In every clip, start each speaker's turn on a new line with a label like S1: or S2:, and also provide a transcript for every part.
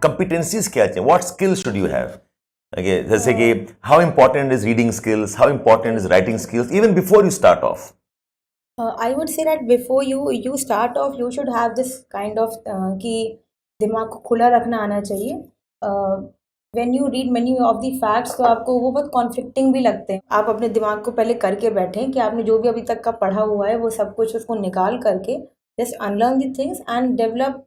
S1: competencies क्या चाहिए, what skills should you have? Okay, जैसे कि how important is reading skills, how important is writing skills, even before you start off?
S2: I would say that before you start off, you should have this kind of कि दिमाग को खुला रखना आना चाहिए. When you read many of the facts, तो आपको वो बहुत कॉन्फ्लिक्टिंग भी लगते हैं. आप अपने दिमाग को पहले करके बैठें कि आपने जो भी अभी तक का पढ़ा हुआ है वो सब कुछ उसको निकाल करके just unlearn the things and develop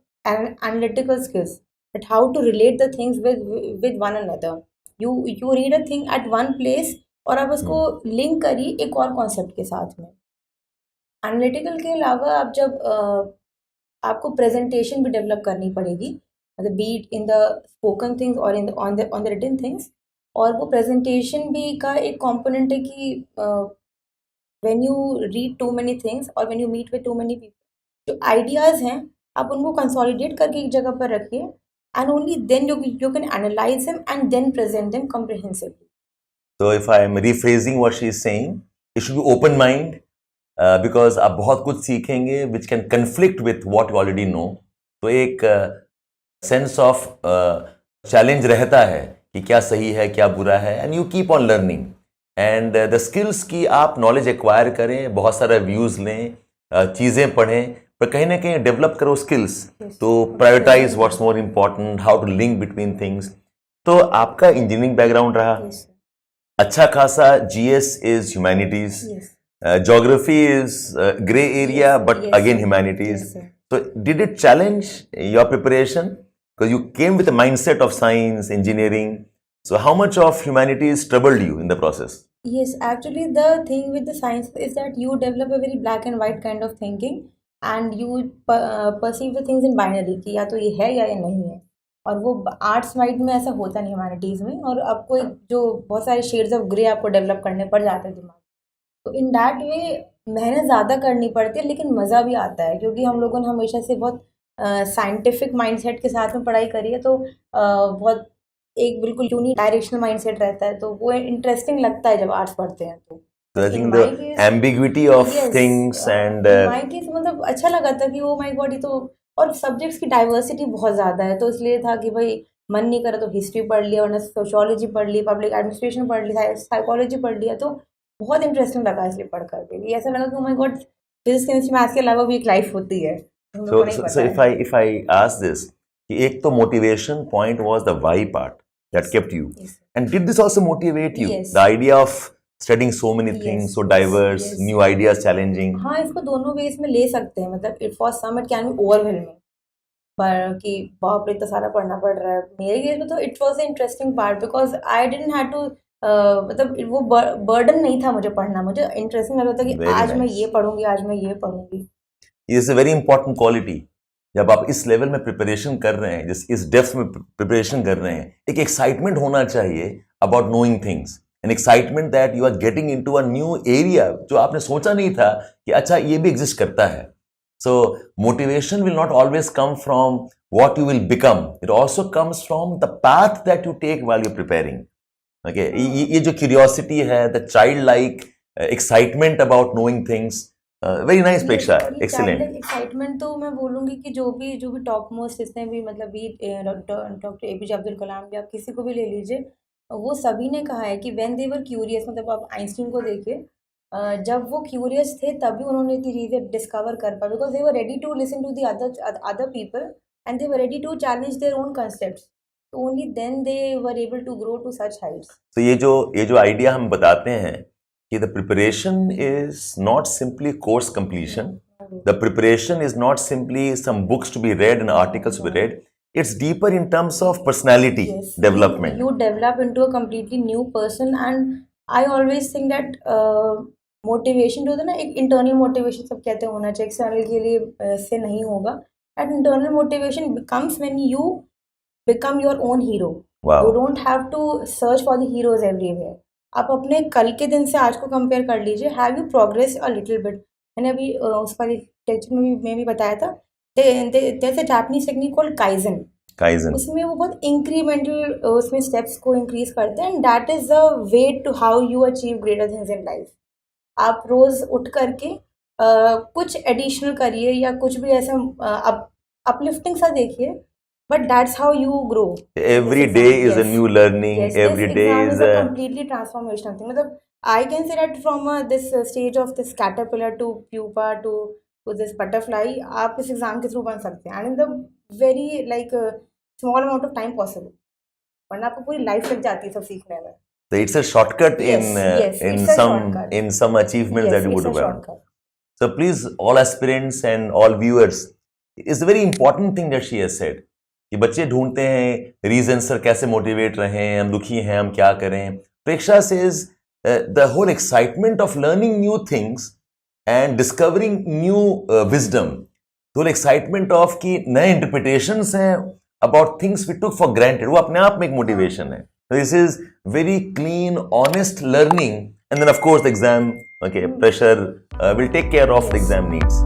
S2: analytical skills, that how to relate the things with one another. You read a thing at one place और आप उसको लिंक करिए एक और कॉन्सेप्ट के साथ में. एनालिटिकल के अलावा आप जब आपको प्रेजेंटेशन भी डेवलप करनी पड़ेगी, मतलब be it in the spoken things और in on the written things. और वो प्रेजेंटेशन भी का एक कंपोनेंट है कि when you read too many things और when you meet with too many people, जो आइडियाज़ हैं आप उनको कंसोलिडेट करके एक जगह पर रखिए, and only then you can analyse them and then present them comprehensively.
S1: So if I am rephrasing what she is saying, it should be open mind. Because आप बहुत कुछ सीखेंगे which can conflict with what you already know. तो एक sense of challenge रहता है कि क्या सही है क्या बुरा है, and you keep on learning. And the skills की आप knowledge acquire करें, बहुत सारा views लें, चीज़ें पढ़ें, पर कहीं ना कहीं develop करो skills. तो prioritize what's more important, how to link between things. तो आपका engineering background रहा, अच्छा खासा GS is humanities. Geography is gray area, but again humanities. So did it challenge your preparation? Because you came with a mindset of science, engineering. So how much of humanities troubled you in the process?
S2: Yes, actually the thing with the science is that you develop a very black and white kind of thinking, and you perceive the things in binary कि या तो ये है या ये नहीं है. और वो आर्ट्स वाइड में ऐसा होता नहीं, ह्यूमैनिटीज़ में, और आपको एक जो बहुत सारे शेड्स ऑफ ग्रे आपको डेवलप करने पड़ जाते हैं दिमाग. तो इन दैट वे मेहनत ज़्यादा करनी पड़ती है, लेकिन मज़ा भी आता है क्योंकि हम लोगों ने हमेशा से बहुत साइंटिफिक माइंडसेट के साथ में पढ़ाई करी है. तो बहुत एक बिल्कुल यूनिक डायरेक्शनल माइंडसेट रहता है, तो वो इंटरेस्टिंग लगता है जब आर्ट्स पढ़ते हैं. तो
S1: I think the ambiguity of things and
S2: my case मतलब अच्छा लगा था कि ओ माय गॉड, ये तो, और सब्जेक्ट्स की डाइवर्सिटी बहुत ज़्यादा है, तो इसलिए था कि भाई मन नहीं करा तो हिस्ट्री पढ़ लिया, वरना सोशियोलॉजी पढ़ ली, पब्लिक एडमिनिस्ट्रेशन पढ़ ली, साइकोलॉजी पढ़ लिया. तो बहुत इंटरेस्टिंग लगा इसलिए पढ़ करके भी. ऐसा लगा कि oh my God, physics chemistry maths के अलावा भी एक लाइफ होती है.
S1: So if I ask this, कि एक तो motivation point was the why part that kept you.
S2: Yes.
S1: And did this also motivate you?
S2: Yes.
S1: The idea of studying so many things, so diverse,
S2: yes.
S1: new ideas, challenging.
S2: हाँ, इसको दोनों veg में ले सकते हैं. मतलब it for some it can be overwhelming, पर कि बाप रे इतना सारा पढ़ना पड़ रहा है. मेरे केस में तो it was the interesting part because I didn't have to, मतलब वो बर्डन नहीं था मुझे पढ़ना. मुझे इंटरेस्टिंग लग रहा था कि
S1: Very
S2: आज मैं
S1: nice.
S2: ये पढ़ूंगी, आज मैं ये पढ़ूंगी.
S1: This is a very important quality. जब आप इस लेवल में प्रिपरेशन कर रहे हैं, इस डेप्थ में प्रिपरेशन कर रहे हैं, एक एक्साइटमेंट होना चाहिए about knowing things, an excitement that you are getting into a new area जो आपने सोचा नहीं था कि अच्छा ये भी एग्जिस्ट करता है. सो motivation will not always come from what you will become. It also comes from the path that you take while you're preparing. Okay, ये जो curiosity है, the childlike excitement about knowing things, very nice Preksha, excellent.
S2: Excitement तो मैं बोलूँगी कि जो भी top most जितने भी, मतलब भी डॉक्टर APJ अब्दुल कलाम भी, आप किसी को भी ले लीजिए, वो सभी ने कहा है कि व्हेन दे वर क्यूरियस, मतलब आप आइंस्टीन को देखिए, जब वो क्यूरियस थे तभी उन्होंने इतनी चीज़ें डिस्कवर कर पाए, because they were ready to listen to the other people and they were ready to challenge their own concepts. So only then they were able to grow to such heights.
S1: तो ये जो idea हम बताते हैं कि the preparation is not simply course completion. The preparation is not simply some books to be read and articles to be read. It's deeper in terms of personality development.
S2: You develop into a completely new person, and I always think that motivation जो होता है ना, एक internal motivation सब कहते हैं होना चाहिए, external के लिए से नहीं होगा. And internal motivation becomes when you become your own hero.
S1: Wow.
S2: You don't have to search for the heroes everywhere. आप अपने कल के दिन से आज को कंपेयर कर लीजिए. Have you progressed a little bit? मैंने अभी उसका लेक्चर में भी बताया था. There's a Japanese technique called Kaizen. उसमें वो बहुत इंक्रीमेंटल उसमें स्टेप्स को इंक्रीज करते हैं, and that is the way to how you achieve greater things in life. आप रोज उठ करके कुछ एडिशनल करिए या कुछ भी ऐसा अपलिफ्टिंग सा देखिए but that's how you grow.
S1: Every
S2: This
S1: day
S2: exam,
S1: is a
S2: yes.
S1: new learning.
S2: Yes,
S1: Every
S2: this
S1: day
S2: exam
S1: is
S2: is a
S1: a
S2: completely transformational thing. मतलब I can say that from this stage of this caterpillar to pupa to this butterfly, आप इस exam के through बन सकते हैं, and in the very like small amount of time possible. वरना आपको पूरी life लग जाती है सब सीखने में.
S1: it's a shortcut
S2: Yes, yes,
S1: in
S2: it's a
S1: some
S2: shortcut.
S1: in some achievements
S2: Yes,
S1: that you
S2: it's
S1: would
S2: a
S1: have.
S2: shortcut.
S1: So please, all aspirants and all viewers, it's a very important thing that she has said. कि बच्चे ढूंढते हैं reason, sir कैसे motivate रहे, हम दुखी हैं, हम क्या करें. प्रेक्षा says the whole excitement of learning new things and discovering new wisdom, the whole excitement of कि नए interpretations हैं about things we took for granted, वो अपने आप में एक motivation है. This is very clean, honest learning, and then of course the exam, okay, pressure will take care of the exam needs.